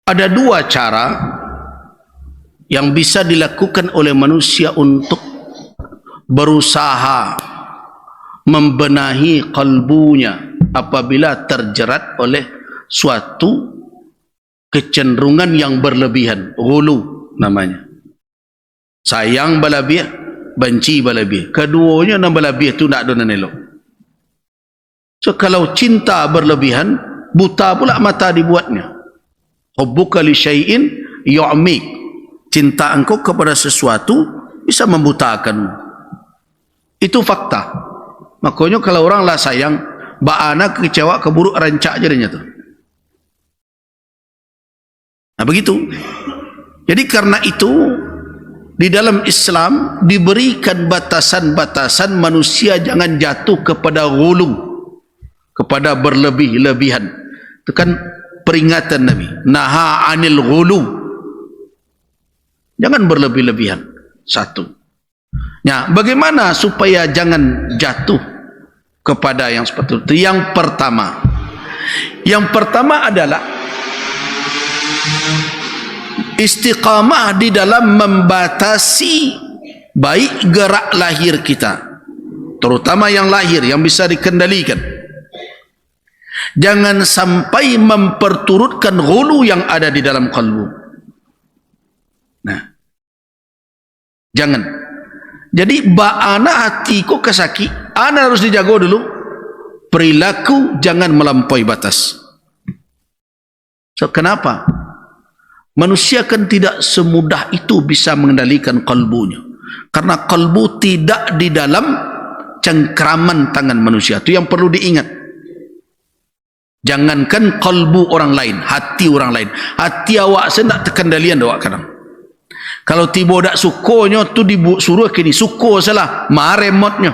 Ada dua cara yang bisa dilakukan oleh manusia untuk berusaha membenahi kalbunya apabila terjerat oleh suatu kecenderungan yang berlebihan. Ghulu namanya. Sayang berlebih, benci berlebih. Keduanya yang berlebih itu tak ada yang elok. So kalau cinta berlebihan, buta pula mata dibuatnya. Hubbuka li syai'in yu'mik. Cinta engkau kepada sesuatu bisa membutakanmu. Itu fakta. Makanya kalau orang lah sayang, ba'ana kecewa, keburuk, rancak jadinya tu. Nah begitu. Jadi karena itu di dalam Islam diberikan batasan-batasan manusia jangan jatuh kepada ghulu, kepada berlebih-lebihan. Itu kan peringatan Nabi. Naha anil ghulu. Jangan berlebih-lebihan. Satu. Ya, bagaimana supaya jangan jatuh kepada yang seperti itu? Yang pertama adalah istiqamah di dalam membatasi baik gerak lahir kita, terutama yang lahir yang bisa dikendalikan. Jangan sampai memperturutkan ghulu yang ada di dalam kalbu. Nah, jangan. Jadi ba'ana hatiku kesakit, ana harus dijaga dulu. Perilaku jangan melampaui batas. So kenapa? Manusia kan tidak semudah itu bisa mengendalikan kalbunya. Karena kalbu tidak di dalam cengkraman tangan manusia. Itu yang perlu diingat. Jangankan kalbu orang lain, hati orang lain. Hati awak saya tak terkendalian awak kadang. Kalau tiba dak sukonya tu disuruh kini suko salah, maremotnya.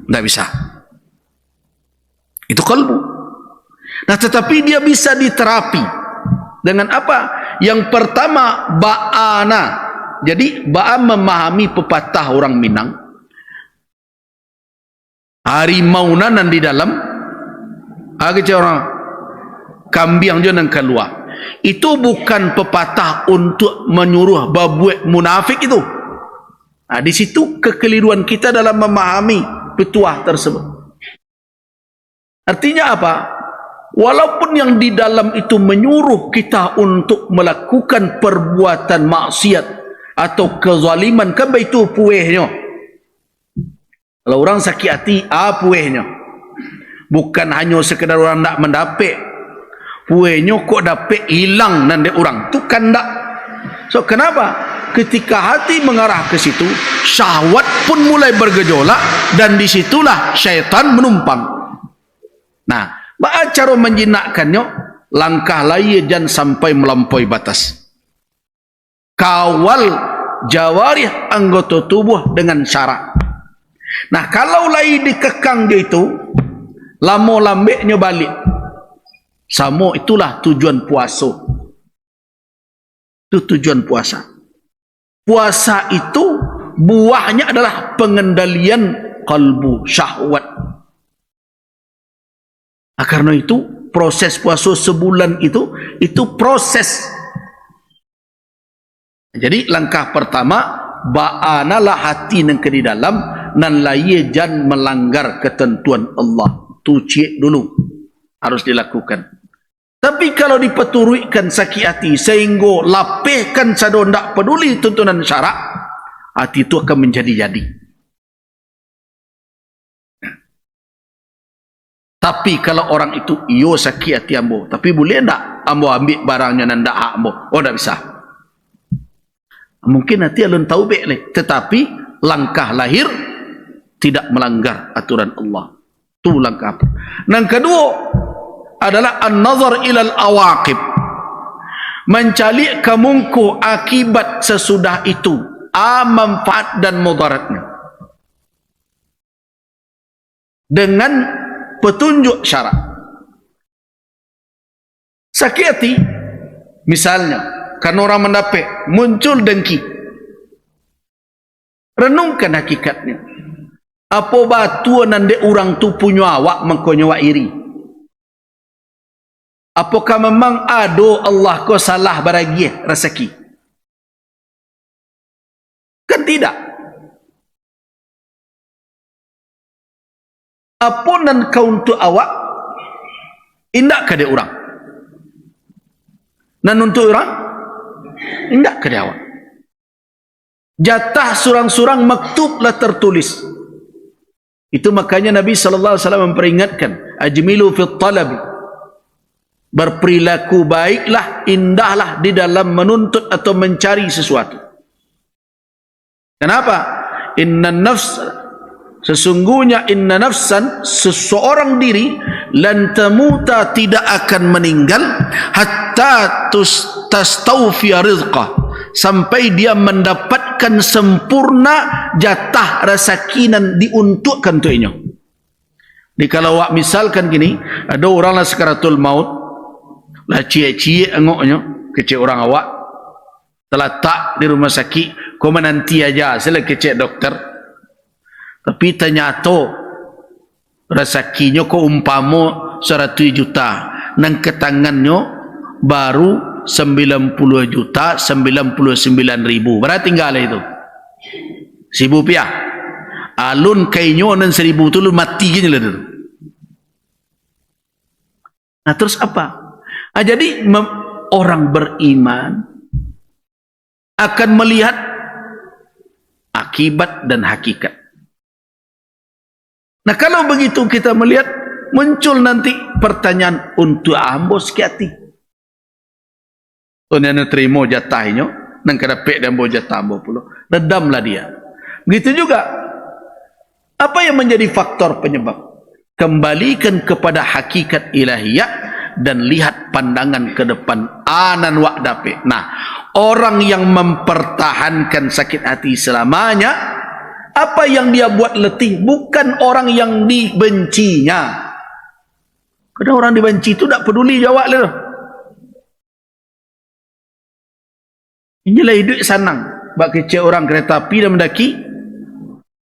Tak bisa. Itu kalbu. Nah tetapi dia bisa diterapi. Dengan apa? Yang pertama, ba'ana. Jadi, ba'a memahami pepatah orang Minang. Harimau nan di dalam, orang kambing jangan keluar. Itu bukan pepatah untuk menyuruh berbuat munafik itu. Nah, di situ kekeliruan kita dalam memahami petuah tersebut. Artinya apa? Walaupun yang di dalam itu menyuruh kita untuk melakukan perbuatan maksiat atau kezaliman, kan itu puehnya. Kalau orang sakit hati, puehnya. Bukan hanya sekedar orang tak mendapat. Puehnya kok dapat hilang nanti orang. Itu kan tak. So kenapa? Ketika hati mengarah ke situ, syahwat pun mulai bergejolak dan disitulah syaitan menumpang. Nah, bagaimana cara menjinakkannya? Langkah lain jangan sampai melampaui batas. Kawal jawarih anggota tubuh dengan syarak. Nah, kalau lain dikekang dia itu, lama-lambeknya balik. Sama itulah tujuan puasa. Itu tujuan puasa. Puasa itu buahnya adalah pengendalian kalbu, syahwat. Karena itu proses puasa sebulan itu proses. Jadi langkah pertama, ba'analah hati yang ke di dalam nan laye jan melanggar ketentuan Allah. Tu cik dulu harus dilakukan. Tapi kalau dipeturuikan sakit hati sehingga lapihkan sado ndak peduli tuntunan syarak, hati itu akan menjadi-jadi. Tapi kalau orang itu iyo sakit hati ambo, tapi boleh ndak ambo ambil barangnya nanda hak ambo? Oh ndak bisa. Mungkin nanti alun tahu baik, tetapi langkah lahir tidak melanggar aturan Allah. Itu langkah apa? Yang kedua adalah an-nazar ilal awaqib. Mencari kemungku akibat sesudah itu, manfaat dan mudaratnya. Dengan petunjuk syarak. Sakit hati, misalnya, karena orang mendapat, muncul dengki. Renungkan hakikatnya. Apa batu nande orang tu punya awak, makanya awak iri. Apakah memang ada Allah ko salah baragi rezeki? Kan tidak. Apunan kau untuk awak, indak ke dia orang. Dan untuk orang, indak ke dia awak. Jatah surang-surang maktublah tertulis. Itu makanya Nabi SAW memperingatkan, ajmilu fit talabi. Berperilaku baiklah, indahlah di dalam menuntut atau mencari sesuatu. Kenapa? Inna nafs, sesungguhnya inna nafsan, seseorang diri, lan tamuta, tidak akan meninggal, hatta tastawfiya rizqah, sampai dia mendapatkan sempurna jatah rezeki yang diuntukkan untuknya. Jadi kalau awak misalkan gini, ada orang lah sakaratul maut, lah cie-cie engoknya, kecik orang awak, terletak di rumah sakit, kau menanti aja, sila kecik dokter. Tapi ternyata rezekinya kau umpama 100 juta, nang ketangannya baru 90 juta 99 ribu. Berarti tinggal itu 1000 rupiah. Alun kainyo nan 1000 tu lu mati gini lah tu. Nah terus apa? Jadi orang beriman akan melihat akibat dan hakikat. Nah kalau begitu kita melihat, muncul nanti pertanyaan untuk ambo sekiati. Tuan terima jatahnya, nang kedapek dan bawa jatah ambo pula, redamlah dia. Begitu juga, apa yang menjadi faktor penyebab? Kembalikan kepada hakikat ilahiyah dan lihat pandangan ke depan anan wak dapek. Nah, orang yang mempertahankan sakit hati selamanya, apa yang dia buat letih bukan orang yang dibencinya. Kadang orang dibenci itu tak peduli jawab lah. Inilah hidup sanang. Bak kecil orang kereta api dan mendaki,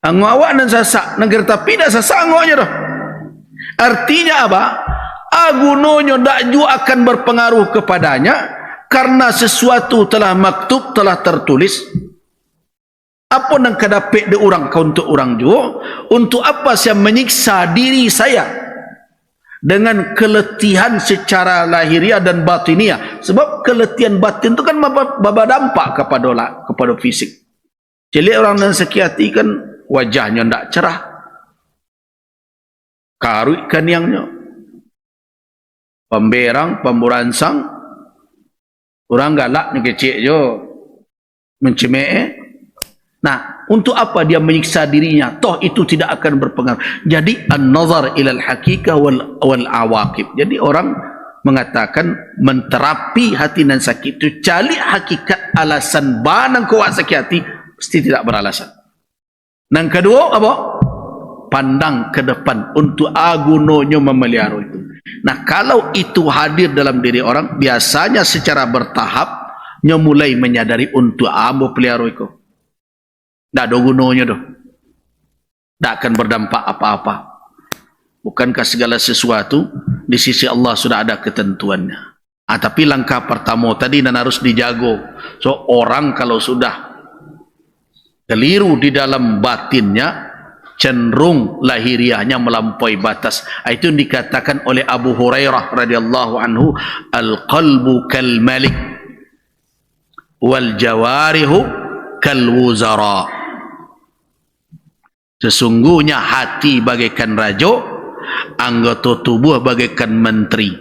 angok awak dan sasak, dan kereta api dah sasak angoknya dah. Artinya apa? Agunonyo dakju akan berpengaruh kepadanya karena sesuatu telah maktub, telah tertulis. Apa yang kadapek de orang kau untuk orang juga, untuk apa saya menyiksa diri saya dengan keletihan secara lahiriah dan batiniah? Sebab keletihan batin itu kan berdampak kepada fisik. Jadi orang yang sakit hati kan wajahnya tidak cerah, karut kan yangnya, pemberang, pemburansang, orang galak ni kecil je, mencemeh. Nah, untuk apa dia menyiksa dirinya? Toh itu tidak akan berpengaruh. Jadi an-nazar ilal hakikah wal awaqib. Jadi orang mengatakan menterapi hati dan sakit itu cari hakikat alasan banang kuat sakit hati mesti tidak beralasan. Yang kedua apa? Pandang ke depan untuk agunonyo memelihara itu. Nah, kalau itu hadir dalam diri orang, biasanya secara bertahap nya mulai menyadari untuk ambo pelihara itu. Tak ada gunanya dah. Tak akan berdampak apa-apa. Bukankah segala sesuatu di sisi Allah sudah ada ketentuannya. Tapi langkah pertama tadi dan harus dijaga. So orang kalau sudah keliru di dalam batinnya, cenderung lahiriahnya melampaui batas. Itu dikatakan oleh Abu Hurairah radhiyallahu anhu, al-qalbu kal malik wal jawarihu kal wuzara. Sesungguhnya hati bagaikan raja, anggota tubuh bagaikan menteri.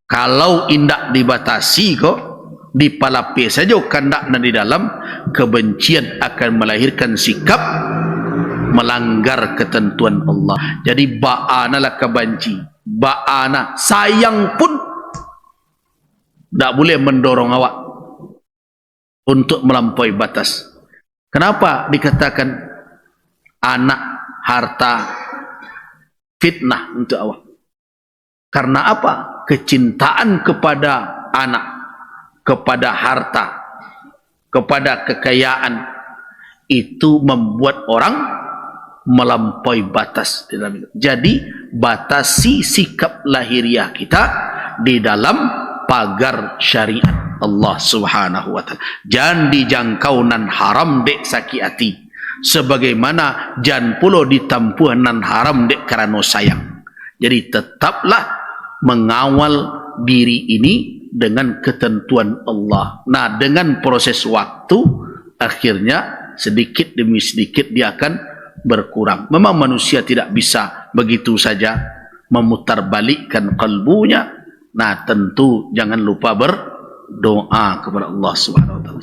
Kalau indak dibatasi kok, dipalapis saja kandak dan di dalam, kebencian akan melahirkan sikap melanggar ketentuan Allah. Jadi ba'ana lah kebenci, ba'ana sayang pun tak boleh mendorong awak untuk melampaui batas. Kenapa dikatakan anak, harta, fitnah untuk awak? Karena apa? Kecintaan kepada anak, kepada harta, kepada kekayaan, itu membuat orang melampaui batas. Jadi batasi sikap lahiriah kita di dalam pagar syariat Allah Subhanahu wa taala. Jan dijangkau nan haram dek sakit hati. Sebagaimana jan pulo ditampuh nan haram dek karena sayang. Jadi tetaplah mengawal diri ini dengan ketentuan Allah. Nah, dengan proses waktu akhirnya sedikit demi sedikit dia akan berkurang. Memang manusia tidak bisa begitu saja memutarbalikkan kalbunya. Nah, tentu jangan lupa berdoa kepada Allah Subhanahu wa taala.